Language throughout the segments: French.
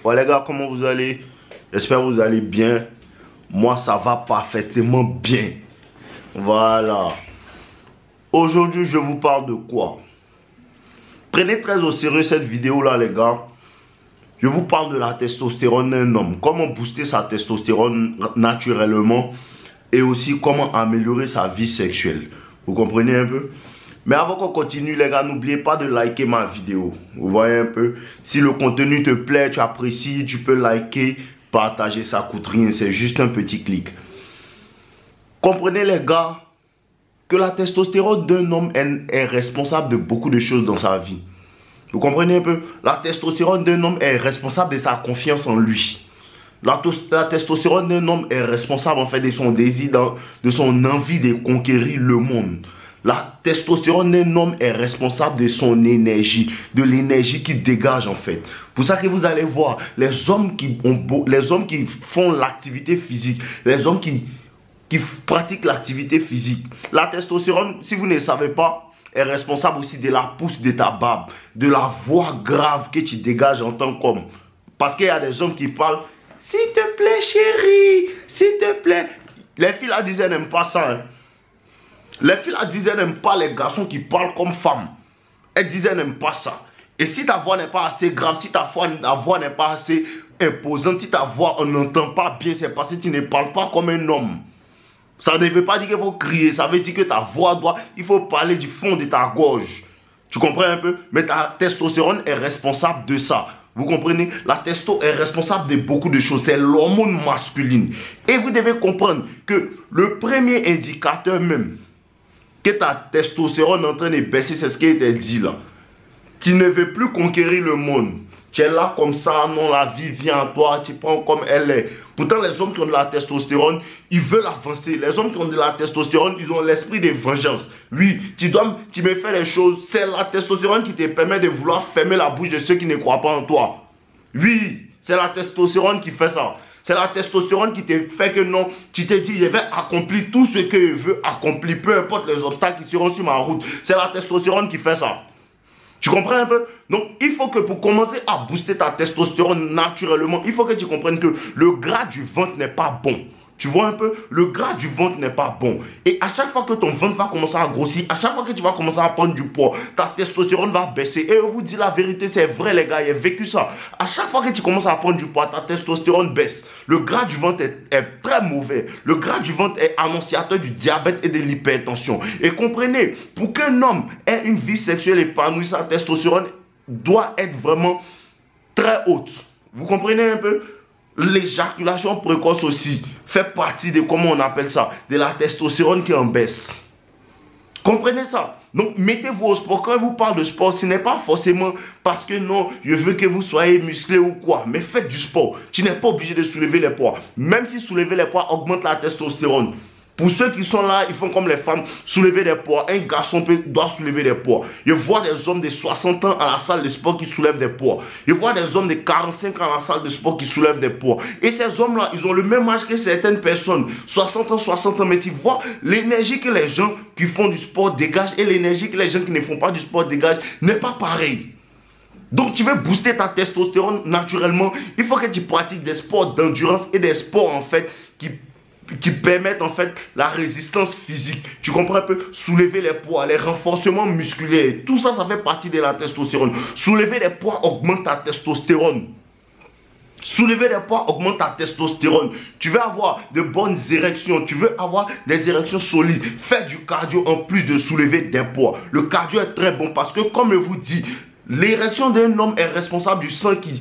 Ouais les gars, comment vous allez? J'espère que vous allez bien. Moi ça va parfaitement bien. Voilà. Aujourd'hui je vous parle de quoi? Prenez très au sérieux cette vidéo là les gars. Je vous parle de la testostérone d'un homme. Comment booster sa testostérone naturellement. Et aussi comment améliorer sa vie sexuelle. Vous comprenez un peu? Mais avant qu'on continue les gars, n'oubliez pas de liker ma vidéo. Vous voyez un peu? Si le contenu te plaît, tu apprécies, tu peux liker, partager, ça coûte rien. C'est juste un petit clic. Comprenez les gars que la testostérone d'un homme est responsable de beaucoup de choses dans sa vie. Vous comprenez un peu? La testostérone d'un homme est responsable de sa confiance en lui. La testostérone d'un homme est responsable en fait de son désir, de son envie de conquérir le monde. La testostérone d'un homme est responsable de son énergie, de l'énergie qu'il dégage en fait. Pour ça que vous allez voir, les hommes qui font l'activité physique, les hommes qui pratiquent l'activité physique, la testostérone, si vous ne savez pas, est responsable aussi de la pousse de ta barbe, de la voix grave que tu dégages en tant qu'homme. Parce qu'il y a des hommes qui parlent, s'il te plaît chérie, s'il te plaît. Les filles là disent, elles n'aiment pas ça. Hein. Les filles là disent, elles n'aiment pas les garçons qui parlent comme femmes. Elles disent, elles n'aiment pas ça. Et si ta voix n'est pas assez grave, si ta voix n'est pas assez imposante, si ta voix on n'entend pas bien, c'est parce que tu ne parles pas comme un homme. Ça ne veut pas dire qu'il faut crier, ça veut dire que ta voix il faut parler du fond de ta gorge. Tu comprends un peu? Mais ta testostérone est responsable de ça. Vous comprenez? La testo est responsable de beaucoup de choses. C'est l'hormone masculine. Et vous devez comprendre que le premier indicateur même que ta testostérone est en train de baisser, c'est ce qui a été dit là. Tu ne veux plus conquérir le monde. Tu es là comme ça, non, la vie vient à toi, tu prends comme elle est. Pourtant, les hommes qui ont de la testostérone, ils veulent avancer. Les hommes qui ont de la testostérone, ils ont l'esprit de vengeance. Oui, tu me fais les choses. C'est la testostérone qui te permet de vouloir fermer la bouche de ceux qui ne croient pas en toi. Oui, c'est la testostérone qui fait ça. C'est la testostérone qui te fait que non, tu te dis, je vais accomplir tout ce que je veux accomplir, peu importe les obstacles qui seront sur ma route. C'est la testostérone qui fait ça. Tu comprends un peu? Donc, il faut que pour commencer à booster ta testostérone naturellement, il faut que tu comprennes que le gras du ventre n'est pas bon. Tu vois un peu? Le gras du ventre n'est pas bon. Et à chaque fois que ton ventre va commencer à grossir, à chaque fois que tu vas commencer à prendre du poids, ta testostérone va baisser. Et je vous dis la vérité, c'est vrai les gars, j'ai vécu ça. À chaque fois que tu commences à prendre du poids, ta testostérone baisse. Le gras du ventre est très mauvais. Le gras du ventre est annonciateur du diabète et de l'hypertension. Et comprenez, pour qu'un homme ait une vie sexuelle épanouie, sa testostérone doit être vraiment très haute. Vous comprenez un peu? L'éjaculation précoce aussi fait partie de, comment on appelle ça, de la testostérone qui en baisse. Comprenez ça? Donc mettez-vous au sport. Quand je vous parle de sport, ce n'est pas forcément parce que non, je veux que vous soyez musclé ou quoi. Mais faites du sport. Tu n'es pas obligé de soulever les poids. Même si soulever les poids augmente la testostérone. Pour ceux qui sont là, ils font comme les femmes, soulever des poids. Un garçon doit soulever des poids. Je vois des hommes de 60 ans à la salle de sport qui soulèvent des poids. Je vois des hommes de 45 ans à la salle de sport qui soulèvent des poids. Et ces hommes-là, ils ont le même âge que certaines personnes. 60 ans, mais tu vois l'énergie que les gens qui font du sport dégagent et l'énergie que les gens qui ne font pas du sport dégagent n'est pas pareil. Donc tu veux booster ta testostérone naturellement, il faut que tu pratiques des sports d'endurance et des sports en fait qui permettent en fait la résistance physique. Tu comprends un peu? Soulever les poids, les renforcements musculaires, tout ça, ça fait partie de la testostérone. Soulever les poids augmente ta testostérone. Soulever les poids augmente ta testostérone. Tu veux avoir de bonnes érections, tu veux avoir des érections solides. Fais du cardio en plus de soulever des poids. Le cardio est très bon parce que, comme je vous dis, l'érection d'un homme est responsable du sang qui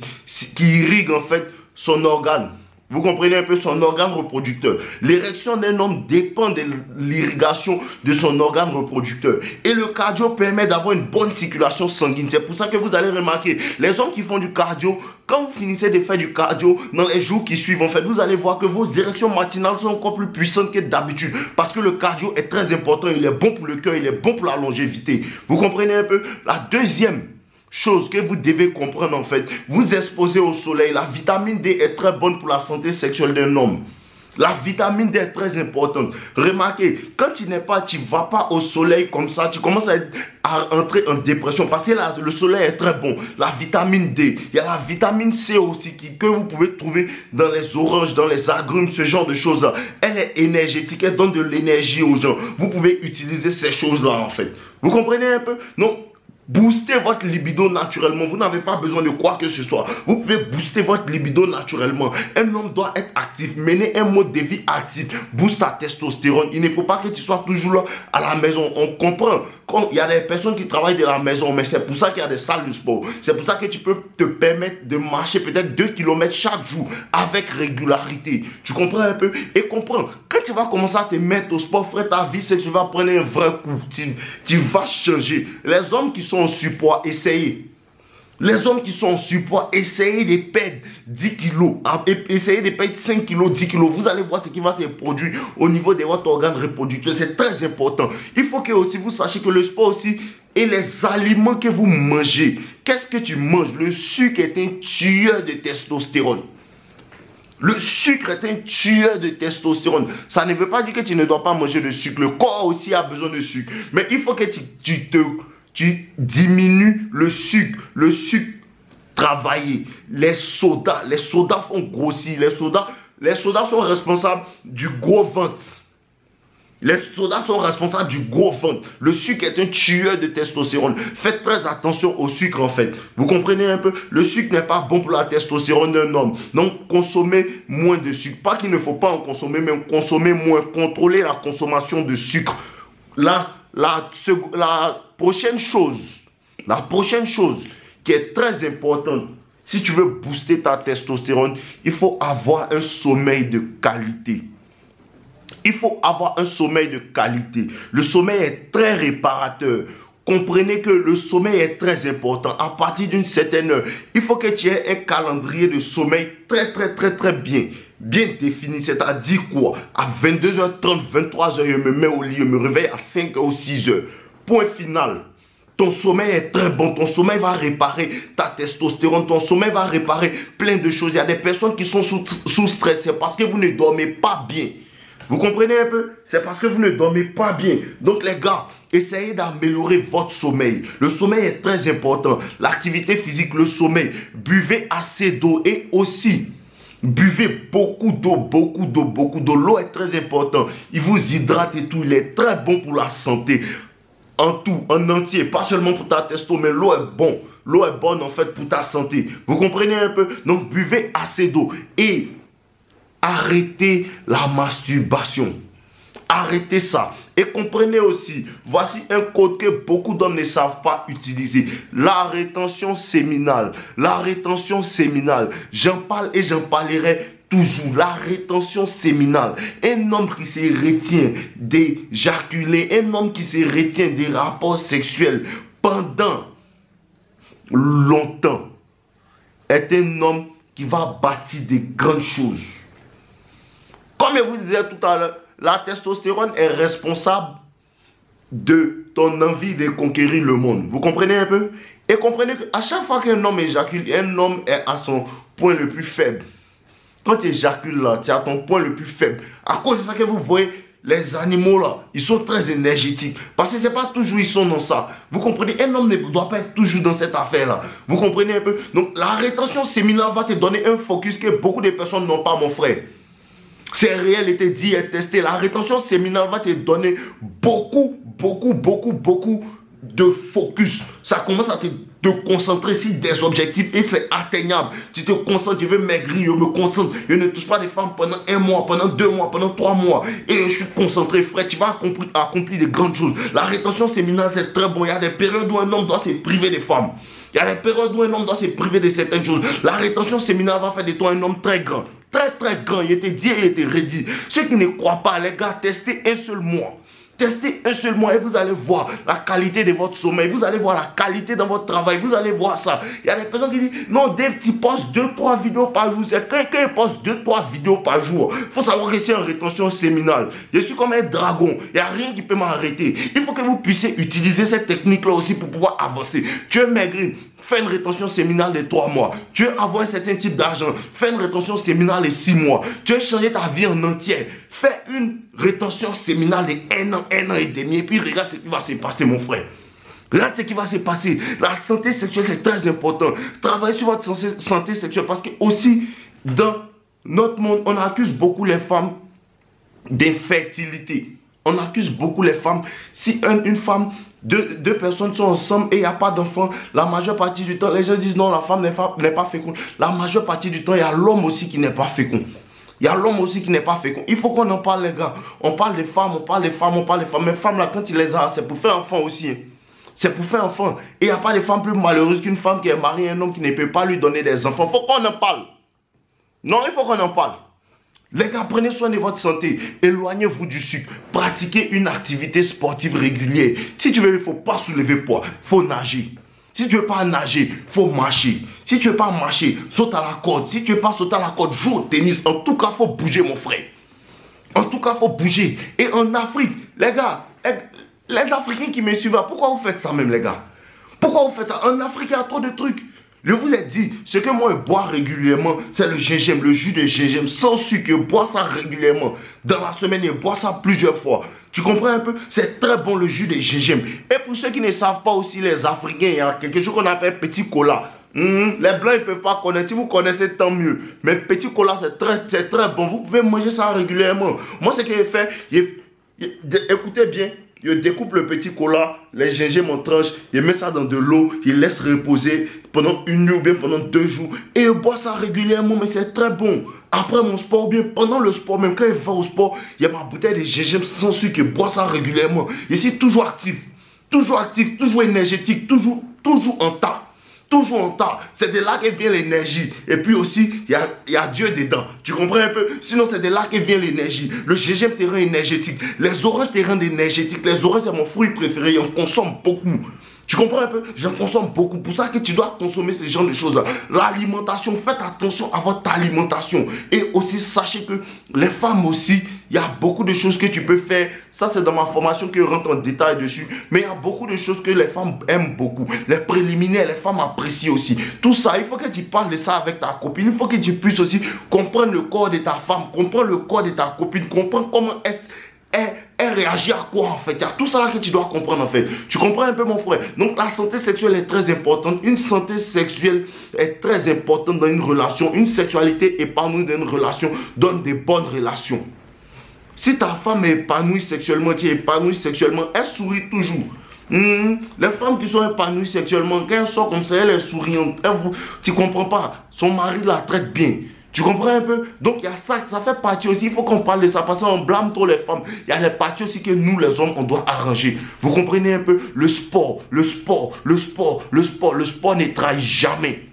irrigue en fait son organe. Vous comprenez un peu son organe reproducteur. L'érection d'un homme dépend de l'irrigation de son organe reproducteur. Et le cardio permet d'avoir une bonne circulation sanguine. C'est pour ça que vous allez remarquer, les hommes qui font du cardio, quand vous finissez de faire du cardio, dans les jours qui suivent, en fait, vous allez voir que vos érections matinales sont encore plus puissantes que d'habitude. Parce que le cardio est très important. Il est bon pour le cœur, il est bon pour la longévité. Vous comprenez un peu? La deuxième chose que vous devez comprendre en fait, vous exposez au soleil, la vitamine D est très bonne pour la santé sexuelle d'un homme. La vitamine D est très importante. Remarquez, quand tu ne vas pas au soleil comme ça, tu commences à entrer en dépression parce que là, le soleil est très bon. La vitamine D, il y a la vitamine C aussi que vous pouvez trouver dans les oranges, dans les agrumes, ce genre de choses-là. Elle est énergétique, elle donne de l'énergie aux gens. Vous pouvez utiliser ces choses-là en fait. Vous comprenez un peu? Donc, boostez votre libido naturellement. Vous n'avez pas besoin de quoi que ce soit. Vous pouvez booster votre libido naturellement. Un homme doit être actif, mener un mode de vie actif. Booste ta testostérone. Il ne faut pas que tu sois toujours là à la maison. On comprend. Il y a des personnes qui travaillent de la maison, mais c'est pour ça qu'il y a des salles de sport. C'est pour ça que tu peux te permettre de marcher peut-être 2 km chaque jour avec régularité. Tu comprends un peu? Et comprends, quand tu vas commencer à te mettre au sport, frère, ta vie, c'est que tu vas prendre un vrai coup. Tu vas changer. Les hommes qui sont en surpoids, essayez. Les hommes qui sont en surpoids, essayez de perdre 10 kilos. Essayez de perdre 5 kilos, 10 kilos. Vous allez voir ce qui va se produire au niveau de votre organe reproducteur. C'est très important. Il faut que aussi vous sachiez que le sport aussi et les aliments que vous mangez. Qu'est-ce que tu manges? Le sucre est un tueur de testostérone. Le sucre est un tueur de testostérone. Ça ne veut pas dire que tu ne dois pas manger de sucre. Le corps aussi a besoin de sucre. Mais il faut que tu diminues le sucre travaillé. Les sodas font grossir. Les sodas sont responsables du gros ventre. Les sodas sont responsables du gros ventre. Le sucre est un tueur de testostérone. Faites très attention au sucre en fait. Vous comprenez un peu? Le sucre n'est pas bon pour la testostérone d'un homme. Donc consommez moins de sucre. Pas qu'il ne faut pas en consommer, mais consommez moins. Contrôlez la consommation de sucre. La prochaine chose qui est très importante, si tu veux booster ta testostérone, il faut avoir un sommeil de qualité. Il faut avoir un sommeil de qualité. Le sommeil est très réparateur. Comprenez que le sommeil est très important. À partir d'une certaine heure, il faut que tu aies un calendrier de sommeil très bien défini. C'est-à-dire quoi? À 22h30, 23h, je me mets au lit, je me réveille à 5h ou 6h. Point final. Ton sommeil est très bon. Ton sommeil va réparer ta testostérone. Ton sommeil va réparer plein de choses. Il y a des personnes qui sont sous stress. C'est parce que vous ne dormez pas bien. Vous comprenez un peu? C'est parce que vous ne dormez pas bien. Donc les gars, essayez d'améliorer votre sommeil. Le sommeil est très important. L'activité physique, le sommeil. Buvez assez d'eau et aussi buvez beaucoup d'eau. L'eau est très importante. Il vous hydrate et tout. Il est très bon pour la santé. En tout, en entier. Pas seulement pour ta testo, mais l'eau est bonne. L'eau est bonne en fait pour ta santé. Vous comprenez un peu? Donc buvez assez d'eau. Et arrêtez la masturbation. Arrêtez ça. Et comprenez aussi, voici un code que beaucoup d'hommes ne savent pas utiliser. La rétention séminale. La rétention séminale. J'en parle et j'en parlerai toujours. La rétention séminale. Un homme qui se retient d'éjaculer, un homme qui se retient des rapports sexuels pendant longtemps est un homme qui va bâtir des grandes choses. Comme je vous disais tout à l'heure, la testostérone est responsable de ton envie de conquérir le monde. Vous comprenez un peu? Et comprenez qu'à chaque fois qu'un homme éjacule, un homme est à son point le plus faible. Quand tu éjacules là, tu es à ton point le plus faible. À cause de ça que vous voyez, les animaux là, ils sont très énergétiques. Parce que ce n'est pas toujours ils sont dans ça. Vous comprenez? Un homme ne doit pas être toujours dans cette affaire là. Vous comprenez un peu? Donc la rétention séminale va te donner un focus que beaucoup de personnes n'ont pas, mon frère. C'est réel, il était dit et testé. La rétention séminale va te donner beaucoup de focus. Ça commence à te concentrer sur des objectifs et c'est atteignable. Tu te concentres, je veux maigrir, je me concentre. Je ne touche pas des femmes pendant 1 mois, pendant 2 mois, pendant 3 mois. Et je suis concentré, frère. Tu vas accomplir de grandes choses. La rétention séminale, c'est très bon. Il y a des périodes où un homme doit se priver des femmes. Il y a des périodes où un homme doit se priver de certaines choses. La rétention séminale va faire de toi un homme très grand. Très grand, il était dit et il était redit. Ceux qui ne croient pas, les gars, testez un seul mois. Testez un seul mois et vous allez voir la qualité de votre sommeil. Vous allez voir la qualité dans votre travail. Vous allez voir ça. Il y a des personnes qui disent, non, Dave, tu postes 2-3 vidéos par jour. C'est quand il poste 2-3 vidéos par jour. Il faut savoir que c'est en rétention séminale. Je suis comme un dragon. Il n'y a rien qui peut m'arrêter. Il faut que vous puissiez utiliser cette technique-là aussi pour pouvoir avancer. Tu es maigri. fais une rétention séminale de 3 mois. Tu veux avoir un certain type d'argent, fais une rétention séminale de 6 mois. Tu veux changer ta vie en entière, fais une rétention séminale de 1 an et demi. Et puis regarde ce qui va se passer, mon frère. Regarde ce qui va se passer. La santé sexuelle, c'est très important. Travaillez sur votre santé sexuelle parce que aussi, dans notre monde, on accuse beaucoup les femmes d'infertilité. On accuse beaucoup les femmes. Si une femme, deux personnes sont ensemble et il n'y a pas d'enfant, la majeure partie du temps, les gens disent non, la femme n'est pas féconde. La majeure partie du temps, il y a l'homme aussi qui n'est pas fécond. Il y a l'homme aussi qui n'est pas fécond. Il faut qu'on en parle, les gars. On parle des femmes, on parle des femmes, on parle des femmes. Mais femmes, là, quand il les a, c'est pour faire enfant aussi. Hein. C'est pour faire enfant. Et il n'y a pas de femme plus malheureuse qu'une femme qui est mariée à un homme qui ne peut pas lui donner des enfants. Il faut qu'on en parle. Non, il faut qu'on en parle. Les gars, prenez soin de votre santé. Éloignez-vous du sucre. Pratiquez une activité sportive régulière. Si tu veux, il ne faut pas soulever poids. Il faut nager. Si tu ne veux pas nager, il faut marcher. Si tu ne veux pas marcher, saute à la corde. Si tu ne veux pas sauter à la corde, joue au tennis. En tout cas, il faut bouger, mon frère. En tout cas, il faut bouger. Et en Afrique, les gars, les Africains qui me suivent, pourquoi vous faites ça même, les gars? Pourquoi vous faites ça? En Afrique, il y a trop de trucs. Je vous ai dit, ce que moi je bois régulièrement, c'est le gingembre, le jus de gingembre, sans sucre. Je bois ça régulièrement. Dans la semaine, je bois ça plusieurs fois. Tu comprends un peu? C'est très bon le jus de gingembre. Et pour ceux qui ne savent pas aussi, les Africains, il y a quelque chose qu'on appelle petit cola. Les blancs, ils ne peuvent pas connaître. Si vous connaissez, tant mieux. Mais petit cola, c'est très bon. Vous pouvez manger ça régulièrement. Moi, ce que j'ai fait, écoutez bien. Je découpe le petit cola, les gingembre en tranches, je mets ça dans de l'eau, je laisse reposer pendant 1 nuit ou bien pendant 2 jours. Et je bois ça régulièrement, mais c'est très bon. Après mon sport, ou bien pendant le sport, même quand je vais au sport, il y a ma bouteille de gingembre sans sucre, je bois ça régulièrement. Je suis toujours actif, toujours énergétique, toujours en tas. Toujours en tas. C'est de là que vient l'énergie. Et puis aussi, il y a Dieu dedans. Tu comprends un peu? Sinon, c'est de là que vient l'énergie. Le gingembre te rend énergétique. Les oranges te rendent énergétique. Les oranges, c'est mon fruit préféré. J'en consomme beaucoup. Tu comprends un peu? J'en consomme beaucoup. Pour ça que tu dois consommer ce genre de choses-là. L'alimentation, faites attention à votre alimentation. Et aussi, sachez que les femmes aussi, il y a beaucoup de choses que tu peux faire. Ça, c'est dans ma formation que je rentre en détail dessus. Mais il y a beaucoup de choses que les femmes aiment beaucoup. Les préliminaires, les femmes apprécient aussi. Tout ça, il faut que tu parles de ça avec ta copine. Il faut que tu puisses aussi comprendre le corps de ta femme, comprendre le corps de ta copine, comprendre comment elle réagit à quoi en fait. Il y a tout ça là que tu dois comprendre en fait. Tu comprends un peu mon frère? Donc la santé sexuelle est très importante. Une santé sexuelle est très importante dans une relation. Une sexualité épanouie dans une relation donne des bonnes relations. Si ta femme est épanouie sexuellement, tu es épanoui sexuellement, elle sourit toujours. Les femmes qui sont épanouies sexuellement, quand elles sortent comme ça, elle est souriante. Tu comprends pas? Son mari la traite bien. Tu comprends un peu? Donc il y a ça fait partie aussi, il faut qu'on parle de ça parce qu'on blâme trop les femmes. Il y a des parties aussi que nous les hommes on doit arranger. Vous comprenez un peu? Le sport ne trahit jamais.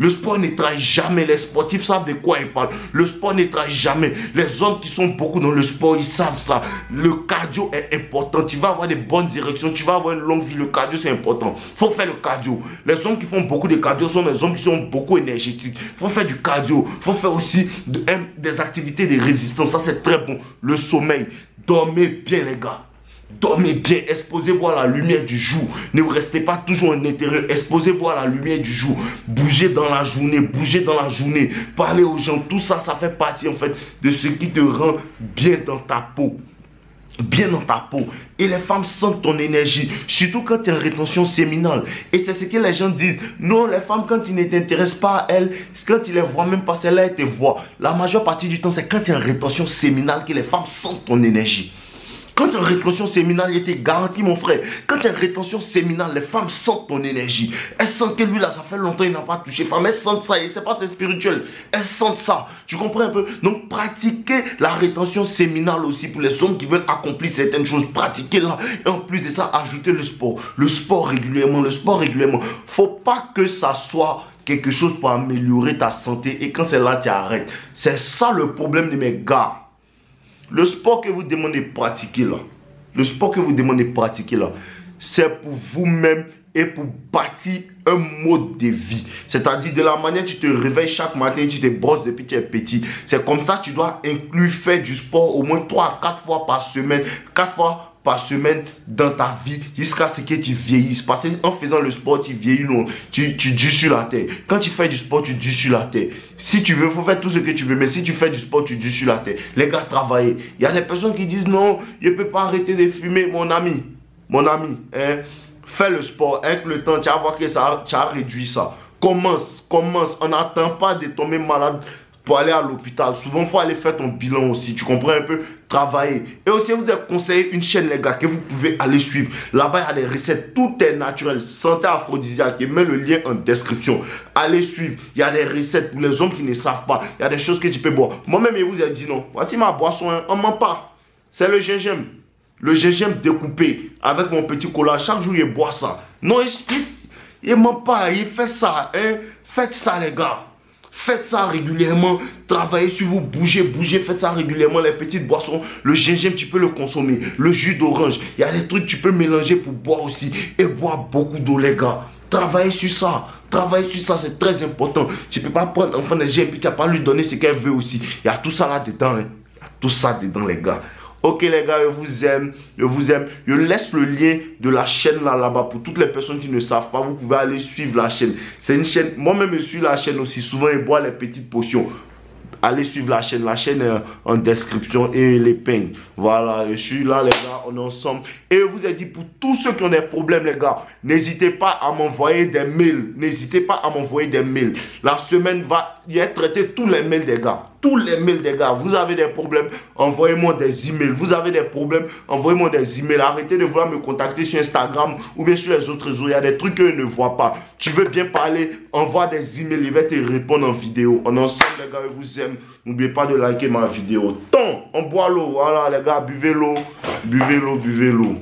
Le sport ne trahit jamais. Les sportifs savent de quoi ils parlent. Le sport ne trahit jamais. Les hommes qui sont beaucoup dans le sport, ils savent ça. Le cardio est important. Tu vas avoir des bonnes directions. Tu vas avoir une longue vie. Le cardio, c'est important. Il faut faire le cardio. Les hommes qui font beaucoup de cardio sont des hommes qui sont beaucoup énergétiques. Il faut faire du cardio. Il faut faire aussi des activités de résistance. Ça, c'est très bon. Le sommeil. Dormez bien, les gars. Dormez bien, exposez-vous à la lumière du jour. Ne restez pas toujours en intérieur. Exposez-vous à la lumière du jour. Bougez dans la journée. Parlez aux gens. Tout ça, ça fait partie en fait de ce qui te rend bien dans ta peau. Bien dans ta peau. Et les femmes sentent ton énergie. Surtout quand tu es en rétention séminale. Et c'est ce que les gens disent. Non, les femmes, quand ils ne t'intéressent pas à elles, quand ils les voient même passer là, elles te voient. La majeure partie du temps, c'est quand tu es en rétention séminale que les femmes sentent ton énergie. Quand tu es en rétention séminale, il te garantit mon frère. Quand tu es en rétention séminale, les femmes sentent ton énergie. Elles sentent que lui là, ça fait longtemps qu'il n'a pas touché femme. Elles sentent ça et c'est pas spirituel. Elles sentent ça. Tu comprends un peu? Donc pratiquez la rétention séminale aussi pour les hommes qui veulent accomplir certaines choses. Pratiquez-la. Et en plus de ça, ajoutez le sport. Le sport régulièrement. Faut pas que ça soit quelque chose pour améliorer ta santé et quand c'est là, tu arrêtes. C'est ça le problème de mes gars. Le sport que vous demandez de pratiquer là, c'est pour vous-même et pour bâtir un mode de vie. C'est-à-dire de la manière tu te réveilles chaque matin, tu te brosses depuis que tu es petit. C'est comme ça que tu dois inclure faire du sport au moins 3 à 4 fois par semaine, 4 fois par semaine dans ta vie jusqu'à ce que tu vieillisses. Parce qu'en faisant le sport, tu vieillis long, tu dures sur la terre. Quand tu fais du sport, tu dures sur la terre. Si tu veux, il faut faire tout ce que tu veux. Mais si tu fais du sport, tu dures sur la terre. Les gars, travaillez. Il y a des personnes qui disent non, je ne peux pas arrêter de fumer. Mon ami, hein, fais le sport. Avec le temps, tu vas voir que ça, tu as réduit ça. Commence. On n'attend pas de tomber malade pour aller à l'hôpital. Souvent, il faut aller faire ton bilan aussi. Tu comprends un peu? Travailler. Et aussi, vous avez conseillé une chaîne, les gars, que vous pouvez aller suivre. Là-bas, il y a des recettes. Tout est naturel. Santé aphrodisiaque. Je mets le lien en description. Allez suivre. Il y a des recettes pour les hommes qui ne savent pas. Il y a des choses que tu peux boire. Moi-même, je vous ai dit non. Voici ma boisson. Hein. On ne ment pas. C'est le gingembre. Le gingembre découpé avec mon petit cola. Chaque jour, je bois ça. Non, il ne ment pas. Il fait ça. Hein. Faites ça, les gars. Faites ça régulièrement, travaillez sur vous, bougez, faites ça régulièrement, les petites boissons, le gingembre tu peux le consommer, le jus d'orange, il y a des trucs que tu peux mélanger pour boire aussi, et boire beaucoup d'eau les gars, travaillez sur ça, c'est très important, tu ne peux pas prendre enfant de GM et tu n'as pas lui donner ce qu'elle veut aussi, il y a tout ça là-dedans, hein. Il y a tout ça dedans les gars. Ok les gars, je vous aime. Je laisse le lien de la chaîne là-bas pour toutes les personnes qui ne savent pas. Vous pouvez aller suivre la chaîne. C'est une chaîne, moi-même je suis la chaîne aussi. Souvent je bois les petites potions. Allez suivre la chaîne est en description et les peignes. Voilà, je suis là les gars, on est ensemble. Et je vous ai dit pour tous ceux qui ont des problèmes les gars, n'hésitez pas à m'envoyer des mails. La semaine va y être traité tous les mails des gars. Tous les mails des gars, vous avez des problèmes, envoyez-moi des emails. Vous avez des problèmes, envoyez-moi des emails. Arrêtez de vouloir me contacter sur Instagram ou bien sur les autres réseaux. Il y a des trucs que je ne vois pas. Tu veux bien parler, envoie des emails, je vais te répondre en vidéo. On est ensemble les gars, je vous aime. N'oubliez pas de liker ma vidéo. On boit l'eau, voilà les gars, buvez l'eau.